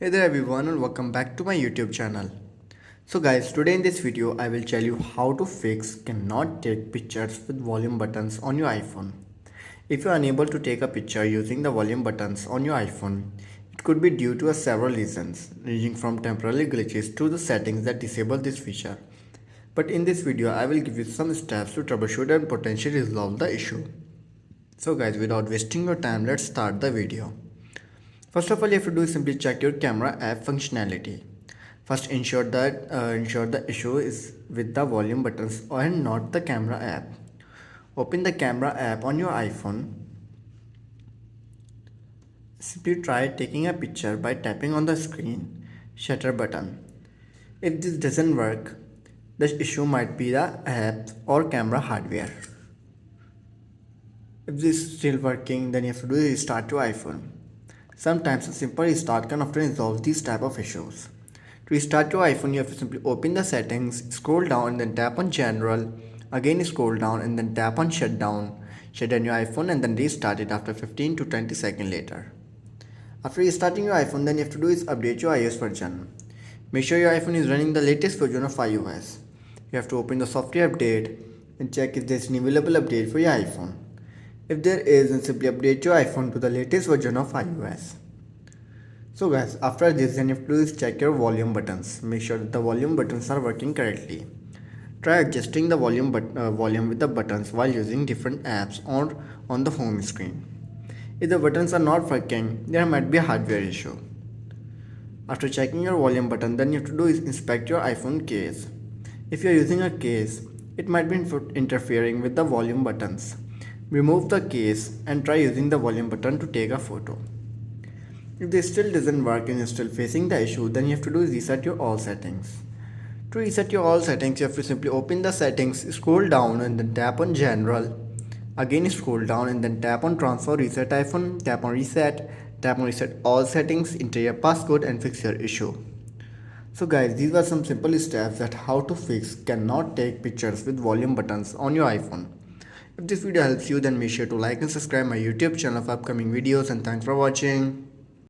Hey there everyone and welcome back to my YouTube channel. So guys, today in this video I will tell you how to fix cannot take pictures with volume buttons on your iPhone. If you are unable to take a picture using the volume buttons on your iPhone, it could be due to several reasons, ranging from temporary glitches to the settings that disable this feature. But in this video I will give you some steps to troubleshoot and potentially resolve the issue. So guys, without wasting your time, let's start the video. First of all, you have to do is simply check your camera app functionality. First, ensure the issue is with the volume buttons and not the camera app. Open the camera app on your iPhone. Simply try taking a picture by tapping on the screen shutter button. If this doesn't work, the issue might be the app or camera hardware. If this is still working, then you have to do is restart your iPhone. Sometimes a simple restart can often resolve these type of issues. To restart your iPhone, you have to simply open the settings, scroll down and then tap on general, again scroll down and then tap on shutdown your iPhone and then restart it after 15 to 20 seconds later. After restarting your iPhone, then you have to do is update your iOS version. Make sure your iPhone is running the latest version of iOS. You have to open the software update and check if there is an available update for your iPhone. If there is, then simply update your iPhone to the latest version of iOS. So guys, after this, then you have to do is check your volume buttons. Make sure that the volume buttons are working correctly. Try adjusting the volume with the buttons while using different apps or on the home screen. If the buttons are not working, there might be a hardware issue. After checking your volume button, then you have to do is inspect your iPhone case. If you are using a case, it might be interfering with the volume buttons. Remove the case and try using the volume button to take a photo. If this still doesn't work and you're still facing the issue, then you have to do is reset your all settings. To reset your all settings, you have to simply open the settings, scroll down and then tap on general. Again scroll down and then tap on transfer reset iPhone, tap on reset all settings, enter your passcode and fix your issue. So guys, these were some simple steps that how to fix cannot take pictures with volume buttons on your iPhone. If this video helps you, then make sure to like and subscribe my YouTube channel for upcoming videos, and thanks for watching.